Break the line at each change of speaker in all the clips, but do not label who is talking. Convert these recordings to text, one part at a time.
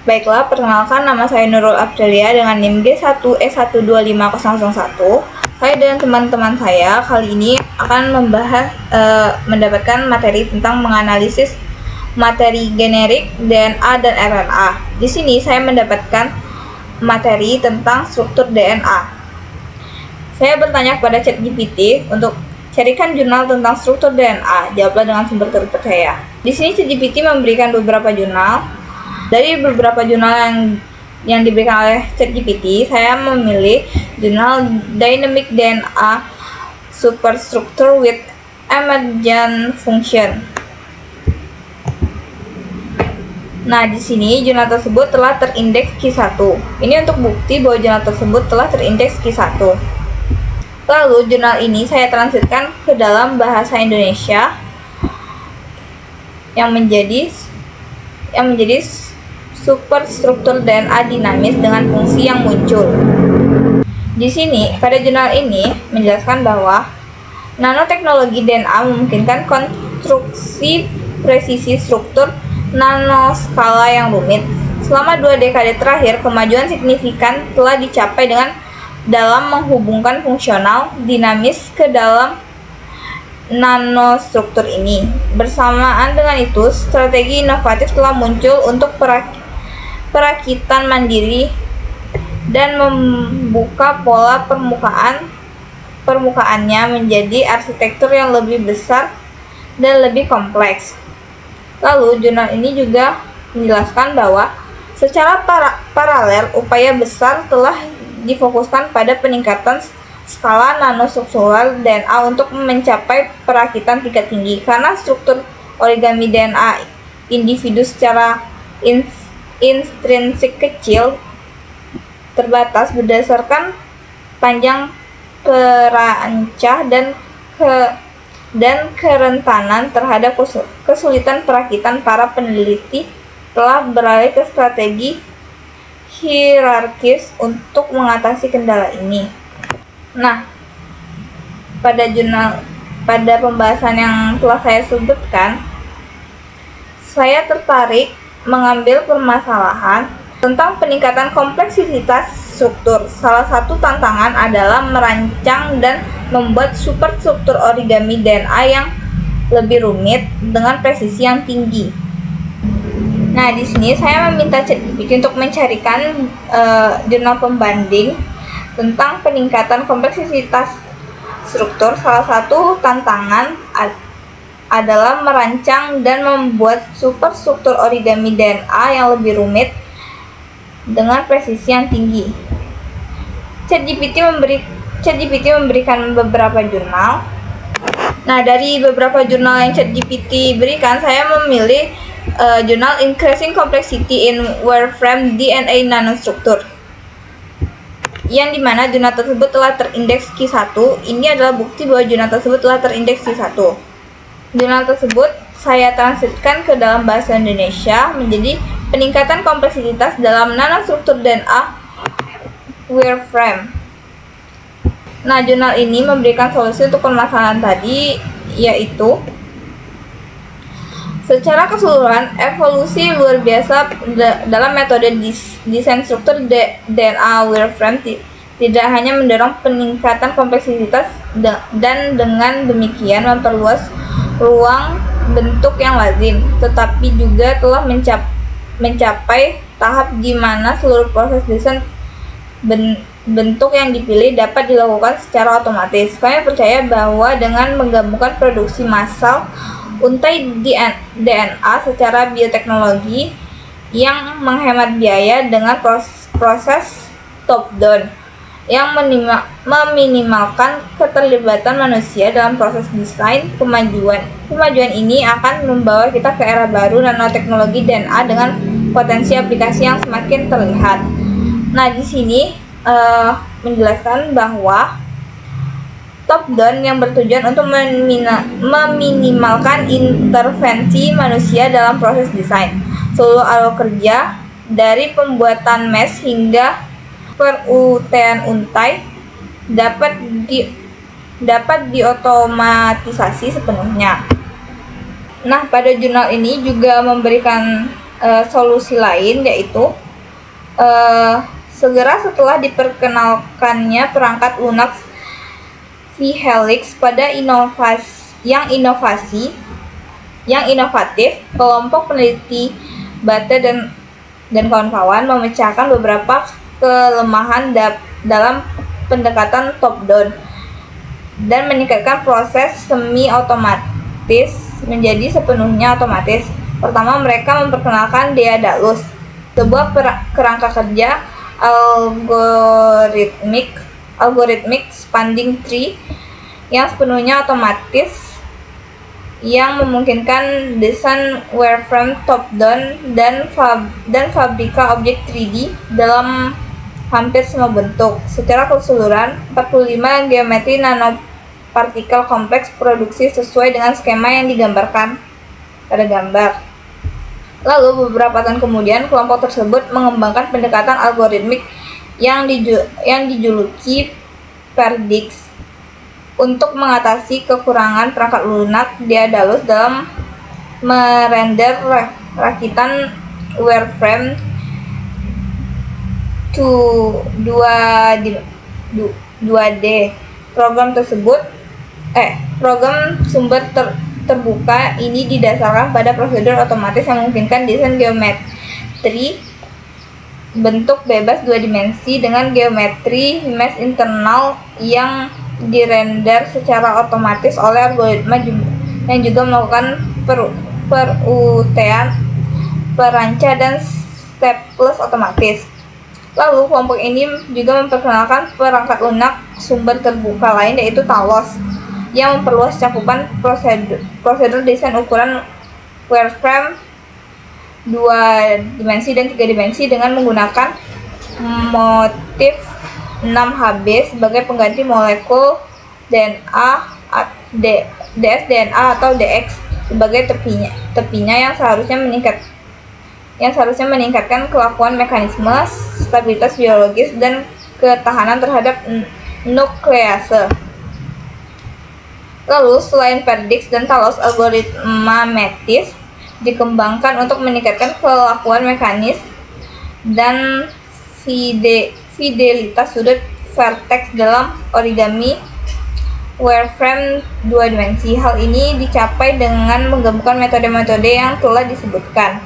Baiklah, perkenalkan nama saya Nurul Apdelia dengan NIM G1E125001. Saya dan teman-teman saya kali ini akan mendapatkan materi tentang menganalisis materi generik DNA dan RNA. Di sini saya mendapatkan materi tentang struktur DNA. Saya bertanya kepada ChatGPT untuk carikan jurnal tentang struktur DNA. Jawablah dengan sumber terpercaya. Di sini ChatGPT memberikan beberapa jurnal. Dari beberapa jurnal yang diberikan oleh ChatGPT, saya memilih jurnal Dynamic DNA Superstructure with Emergent Function. Nah, di sini jurnal tersebut telah terindeks Q1. Ini untuk bukti bahwa jurnal tersebut telah terindeks Q1. Lalu jurnal ini saya transkripsikan ke dalam bahasa Indonesia yang menjadi superstruktur DNA dinamis dengan fungsi yang muncul. Di sini, pada jurnal ini menjelaskan bahwa nanoteknologi DNA memungkinkan konstruksi presisi struktur nanoskala yang rumit. Selama 2 dekade terakhir, kemajuan signifikan telah dicapai dalam menghubungkan fungsional dinamis ke dalam nanostruktur ini. Bersamaan dengan itu, strategi inovatif telah muncul untuk perakitan mandiri dan membuka pola permukaannya menjadi arsitektur yang lebih besar dan lebih kompleks. Lalu, jurnal ini juga menjelaskan bahwa secara paralel upaya besar telah difokuskan pada peningkatan skala nanostruktural DNA untuk mencapai perakitan tingkat tinggi. Karena struktur origami DNA individu secara intrinsik kecil terbatas berdasarkan panjang perancah dan kerentanan terhadap kesulitan perakitan, para peneliti telah beralih ke strategi hierarkis untuk mengatasi kendala ini. Nah, pada pembahasan yang telah saya sebutkan, saya tertarik mengambil permasalahan tentang peningkatan kompleksitas struktur. Salah satu tantangan adalah merancang dan membuat superstruktur origami DNA yang lebih rumit dengan presisi yang tinggi. Nah, di sini saya meminta ChatGPT untuk mencarikan jurnal pembanding tentang peningkatan kompleksitas struktur. Salah satu tantangan adalah merancang dan membuat superstruktur origami DNA yang lebih rumit dengan presisi yang tinggi. ChatGPT memberikan beberapa jurnal. Nah, dari beberapa jurnal yang ChatGPT berikan, saya memilih jurnal Increasing Complexity in Wireframe DNA Nanostructure, yang dimana jurnal tersebut telah terindeks Q1. Ini adalah bukti bahwa jurnal tersebut telah terindeks Q1. Jurnal tersebut saya transkripsikan ke dalam bahasa Indonesia menjadi peningkatan kompleksitas dalam nanostruktur DNA wireframe. Nah, jurnal ini memberikan solusi untuk permasalahan tadi, yaitu secara keseluruhan evolusi luar biasa dalam metode desain struktur DNA wireframe tidak hanya mendorong peningkatan kompleksitas dan dengan demikian memperluas ruang bentuk yang lazim, tetapi juga telah mencapai tahap di mana seluruh proses desain bentuk yang dipilih dapat dilakukan secara otomatis. Kami percaya bahwa dengan menggabungkan produksi massal untai DNA secara bioteknologi yang menghemat biaya dengan proses top-down yang meminimalkan keterlibatan manusia dalam proses desain, kemajuan ini akan membawa kita ke era baru nanoteknologi DNA dengan potensi aplikasi yang semakin terlihat. Nah, di sini menjelaskan bahwa top-down yang bertujuan untuk meminimalkan intervensi manusia dalam proses desain. Seluruh alur kerja dari pembuatan mesh hingga perutaian untai dapat diotomatisasi sepenuhnya. Nah, pada jurnal ini juga memberikan solusi lain, yaitu segera setelah diperkenalkannya perangkat lunak V-Helix pada yang inovatif, kelompok peneliti Bate dan kawan-kawan memecahkan beberapa kelemahan dalam pendekatan top-down dan meningkatkan proses semi-otomatis menjadi sepenuhnya otomatis. Pertama, mereka memperkenalkan Daedalus, sebuah kerangka kerja algoritmik spanning tree yang sepenuhnya otomatis yang memungkinkan desain wireframe top-down dan fabrika objek 3D dalam hampir semua bentuk. Secara keseluruhan, 45 geometri nanopartikel kompleks produksi sesuai dengan skema yang digambarkan pada gambar. Lalu beberapa tahun kemudian, kelompok tersebut mengembangkan pendekatan algoritmik yang dijuluki Perdix untuk mengatasi kekurangan perangkat lunak Daedalus dalam merender rakitan wireframe 2D. Program sumber terbuka ini didasarkan pada prosedur otomatis yang memungkinkan desain geometri bentuk bebas 2 dimensi dengan geometri mesh internal yang dirender secara otomatis oleh algoritma yang juga melakukan perutean, perancah, dan staples otomatis. Lalu kelompok ini juga memperkenalkan perangkat lunak sumber terbuka lain, yaitu Talos, yang memperluas cakupan prosedur desain ukuran wireframe 2 dimensi dan 3 dimensi dengan menggunakan motif 6Hb sebagai pengganti molekul DNA, dsDNA atau dx sebagai tepinya yang seharusnya meningkatkan kelakuan mekanisme, stabilitas biologis, dan ketahanan terhadap nuklease. Lalu selain Perdix dan Talos, algoritma Metis dikembangkan untuk meningkatkan kelakuan mekanis dan fidelitas sudut vertex dalam origami wireframe 2 dimensi. Hal ini dicapai dengan menggabungkan metode-metode yang telah disebutkan.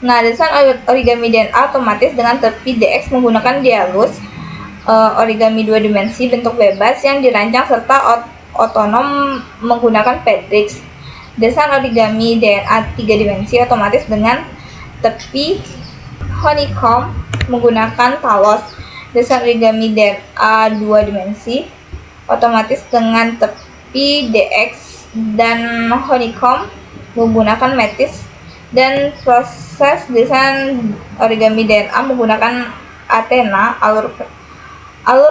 Nah, desain origami DNA otomatis dengan tepi DX menggunakan Daedalus, origami 2 dimensi bentuk bebas yang dirancang serta otonom menggunakan Perdix. Desain origami DNA 3 dimensi otomatis dengan tepi honeycomb menggunakan Talos. Desain origami DNA 2 dimensi otomatis dengan tepi DX dan honeycomb menggunakan Metis, dan proses desain origami DNA menggunakan Athena, alur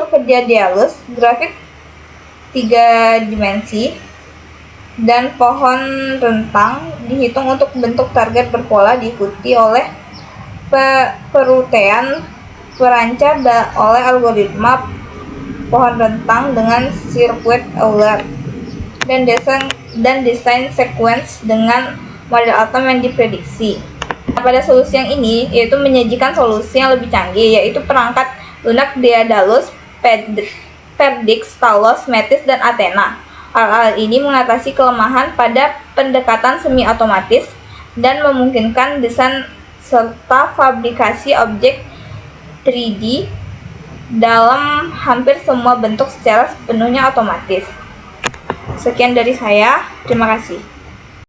kerja Daedalus, grafik 3 dimensi, dan pohon rentang dihitung untuk bentuk target berpola diikuti oleh perutean perancah oleh algoritma pohon rentang dengan sirkuit Euler, dan desain sequence dengan model atom yang diprediksi. Nah, pada solusi yang ini, yaitu menyajikan solusi yang lebih canggih, yaitu perangkat lunak Daedalus, Perdix, Talos, Metis, dan Athena. Hal-hal ini mengatasi kelemahan pada pendekatan semi-otomatis dan memungkinkan desain serta fabrikasi objek 3D dalam hampir semua bentuk secara sepenuhnya otomatis. Sekian dari saya, terima kasih.